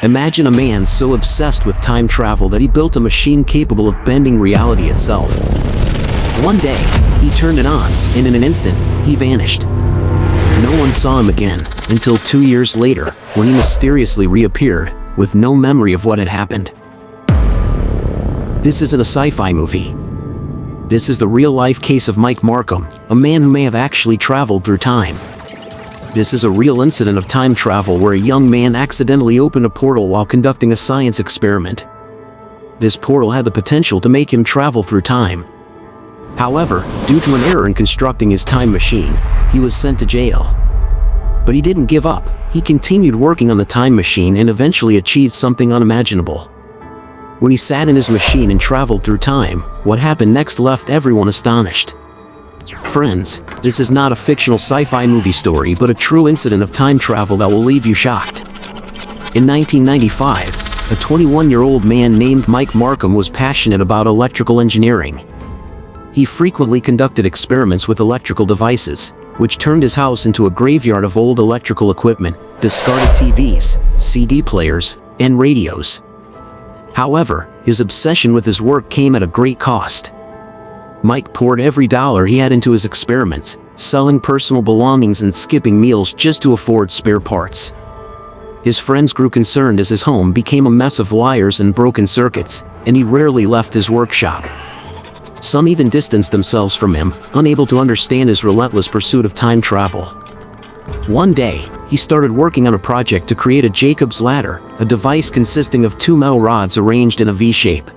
Imagine a man so obsessed with time travel that he built a machine capable of bending reality itself. One day, he turned it on, and in an instant, he vanished. No one saw him again, until 2 years later, when he mysteriously reappeared, with no memory of what had happened. This isn't a sci-fi movie. This is the real-life case of Mike Markham, a man who may have actually traveled through time. This is a real incident of time travel where a young man accidentally opened a portal while conducting a science experiment. This portal had the potential to make him travel through time. However, due to an error in constructing his time machine, he was sent to jail. But he didn't give up. He continued working on the time machine and eventually achieved something unimaginable. When he sat in his machine and traveled through time, what happened next left everyone astonished. Friends, this is not a fictional sci-fi movie story but a true incident of time travel that will leave you shocked. In 1995, a 21-year-old man named Mike Markham was passionate about electrical engineering. He frequently conducted experiments with electrical devices, which turned his house into a graveyard of old electrical equipment, discarded TVs, CD players, and radios. However, his obsession with his work came at a great cost. Mike poured every dollar he had into his experiments, selling personal belongings and skipping meals just to afford spare parts. His friends grew concerned as his home became a mess of wires and broken circuits, and he rarely left his workshop. Some even distanced themselves from him, unable to understand his relentless pursuit of time travel. One day, he started working on a project to create a Jacob's ladder, a device consisting of 2 metal rods arranged in a V-shape.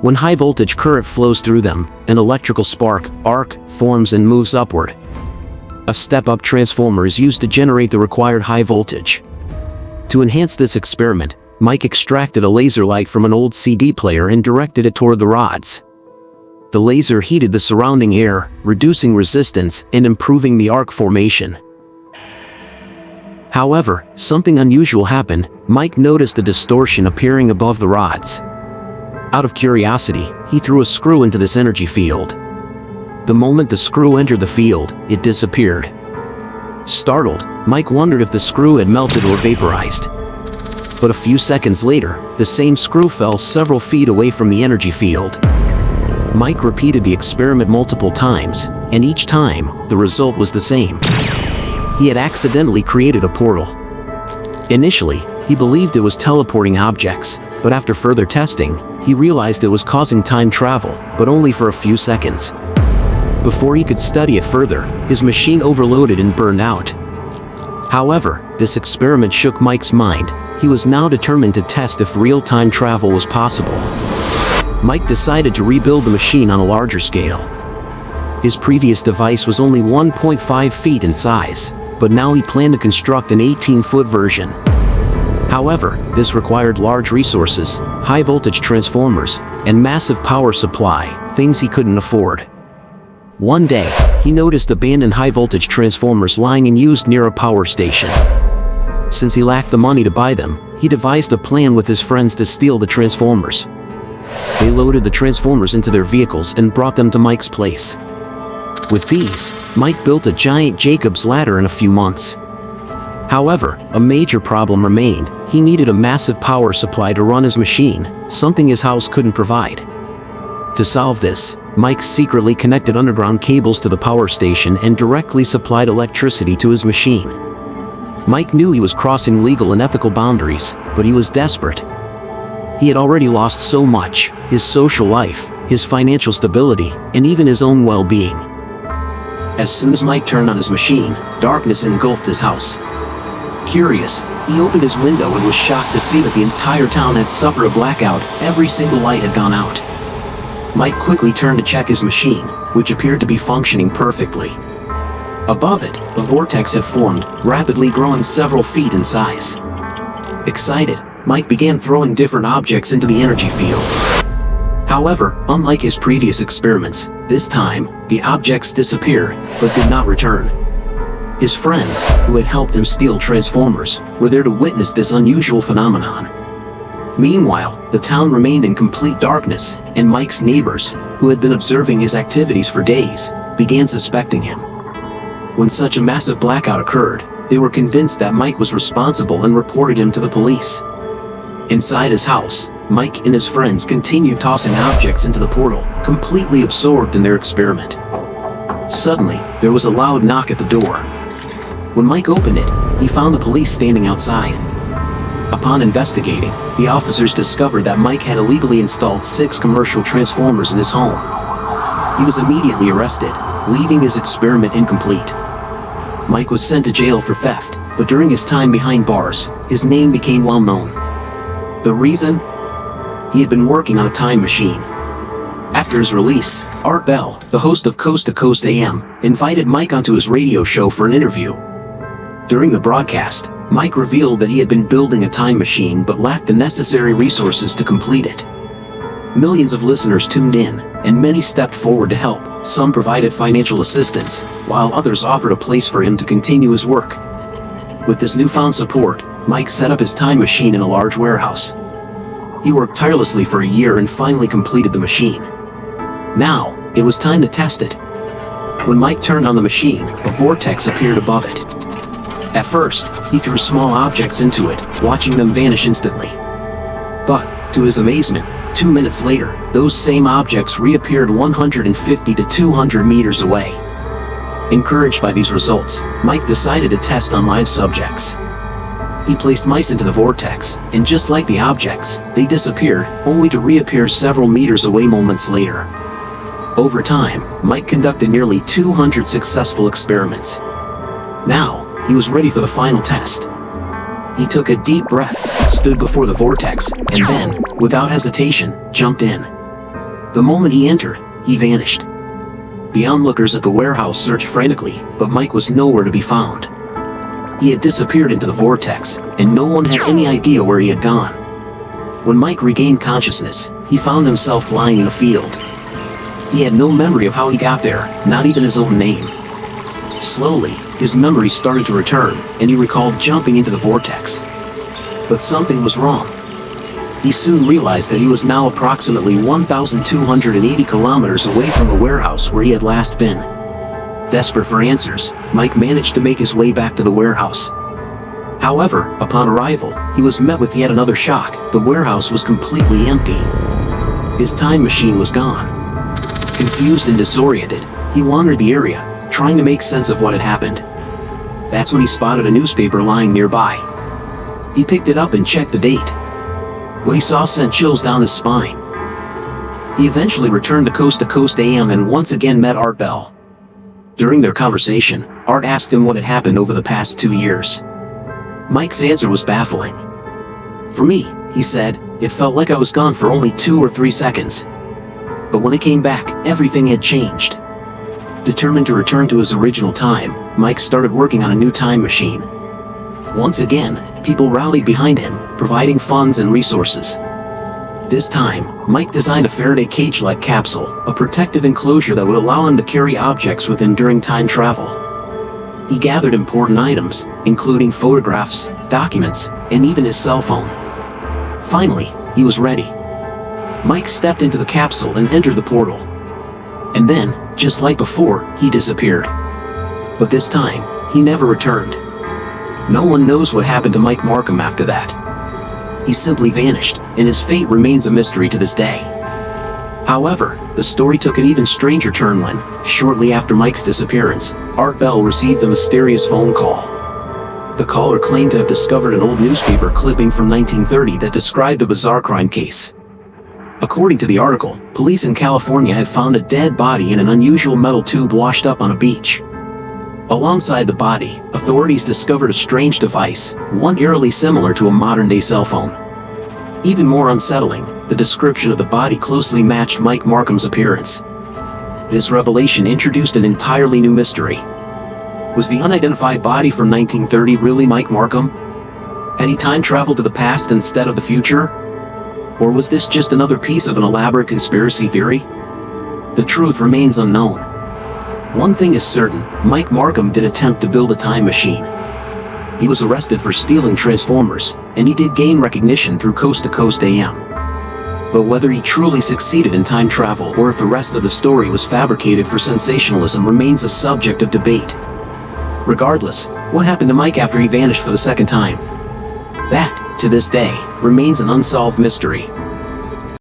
When high voltage current flows through them, an electrical spark, arc, forms and moves upward. A step-up transformer is used to generate the required high voltage. To enhance this experiment, Mike extracted a laser light from an old CD player and directed it toward the rods. The laser heated the surrounding air, reducing resistance and improving the arc formation. However, something unusual happened. Mike noticed a distortion appearing above the rods. Out of curiosity, he threw a screw into this energy field. The moment the screw entered the field, it disappeared. Startled, Mike wondered if the screw had melted or vaporized. But a few seconds later, the same screw fell several feet away from the energy field. Mike repeated the experiment multiple times, and each time, the result was the same. He had accidentally created a portal. Initially, he believed it was teleporting objects, but after further testing, he realized it was causing time travel, but only for a few seconds. Before he could study it further, his machine overloaded and burned out. However, this experiment shook Mike's mind. He was now determined to test if real time travel was possible. Mike decided to rebuild the machine on a larger scale. His previous device was only 1.5 feet in size, but now he planned to construct an 18-foot version. However, this required large resources, high-voltage transformers, and massive power supply, things he couldn't afford. One day, he noticed abandoned high-voltage transformers lying unused near a power station. Since he lacked the money to buy them, he devised a plan with his friends to steal the transformers. They loaded the transformers into their vehicles and brought them to Mike's place. With these, Mike built a giant Jacob's ladder in a few months. However, a major problem remained. He needed a massive power supply to run his machine, something his house couldn't provide. To solve this, Mike secretly connected underground cables to the power station and directly supplied electricity to his machine. Mike knew he was crossing legal and ethical boundaries, but he was desperate. He had already lost so much: his social life, his financial stability, and even his own well-being. As soon as Mike turned on his machine, darkness engulfed his house. Curious, he opened his window and was shocked to see that the entire town had suffered a blackout. Every single light had gone out. Mike quickly turned to check his machine, which appeared to be functioning perfectly. Above it, a vortex had formed, rapidly growing several feet in size. Excited, Mike began throwing different objects into the energy field. However, unlike his previous experiments, this time, the objects disappeared, but did not return. His friends, who had helped him steal transformers, were there to witness this unusual phenomenon. Meanwhile, the town remained in complete darkness, and Mike's neighbors, who had been observing his activities for days, began suspecting him. When such a massive blackout occurred, they were convinced that Mike was responsible and reported him to the police. Inside his house, Mike and his friends continued tossing objects into the portal, completely absorbed in their experiment. Suddenly, there was a loud knock at the door. When Mike opened it, he found the police standing outside. Upon investigating, the officers discovered that Mike had illegally installed 6 commercial transformers in his home. He was immediately arrested, leaving his experiment incomplete. Mike was sent to jail for theft, but during his time behind bars, his name became well known. The reason? He had been working on a time machine. After his release, Art Bell, the host of Coast to Coast AM, invited Mike onto his radio show for an interview. During the broadcast, Mike revealed that he had been building a time machine but lacked the necessary resources to complete it. Millions of listeners tuned in, and many stepped forward to help. Some provided financial assistance, while others offered a place for him to continue his work. With this newfound support, Mike set up his time machine in a large warehouse. He worked tirelessly for a year and finally completed the machine. Now, it was time to test it. When Mike turned on the machine, a vortex appeared above it. At first, he threw small objects into it, watching them vanish instantly. But, to his amazement, 2 minutes later, those same objects reappeared 150 to 200 meters away. Encouraged by these results, Mike decided to test on live subjects. He placed mice into the vortex, and just like the objects, they disappeared, only to reappear several meters away moments later. Over time, Mike conducted nearly 200 successful experiments. Now, he was ready for the final test. He took a deep breath, stood before the vortex, and then, without hesitation, jumped in. The moment he entered, he vanished. The onlookers at the warehouse searched frantically, but Mike was nowhere to be found. He had disappeared into the vortex, and no one had any idea where he had gone. When Mike regained consciousness, he found himself lying in a field. He had no memory of how he got there, not even his own name. Slowly, his memories started to return, and he recalled jumping into the vortex. But something was wrong. He soon realized that he was now approximately 1,280 kilometers away from the warehouse where he had last been. Desperate for answers, Mike managed to make his way back to the warehouse. However, upon arrival, he was met with yet another shock. The warehouse was completely empty. His time machine was gone. Confused and disoriented, he wandered the area, trying to make sense of what had happened. That's when he spotted a newspaper lying nearby. He picked it up and checked the date. What he saw sent chills down his spine. He eventually returned to Coast AM and once again met Art Bell. During their conversation, Art asked him what had happened over the past 2 years. Mike's answer was baffling. For me, he said, it felt like I was gone for only 2 or 3 seconds. But when I came back, everything had changed. Determined to return to his original time, Mike started working on a new time machine. Once again, people rallied behind him, providing funds and resources. This time, Mike designed a Faraday cage-like capsule, a protective enclosure that would allow him to carry objects with him during time travel. He gathered important items, including photographs, documents, and even his cell phone. Finally, he was ready. Mike stepped into the capsule and entered the portal. And then, just like before, he disappeared. But this time, he never returned. No one knows what happened to Mike Markham after that. He simply vanished, and his fate remains a mystery to this day. However, the story took an even stranger turn when, shortly after Mike's disappearance, Art Bell received a mysterious phone call. The caller claimed to have discovered an old newspaper clipping from 1930 that described a bizarre crime case. According to the article, police in California had found a dead body in an unusual metal tube washed up on a beach. Alongside the body, authorities discovered a strange device, one eerily similar to a modern-day cell phone. Even more unsettling, the description of the body closely matched Mike Markham's appearance. This revelation introduced an entirely new mystery. Was the unidentified body from 1930 really Mike Markham? Had he time traveled to the past instead of the future? Or was this just another piece of an elaborate conspiracy theory? The truth remains unknown. One thing is certain, Mike Markham did attempt to build a time machine. He was arrested for stealing transformers, and he did gain recognition through Coast to Coast AM. But whether he truly succeeded in time travel or if the rest of the story was fabricated for sensationalism remains a subject of debate. Regardless, what happened to Mike after he vanished for the second time? That to this day, remains an unsolved mystery.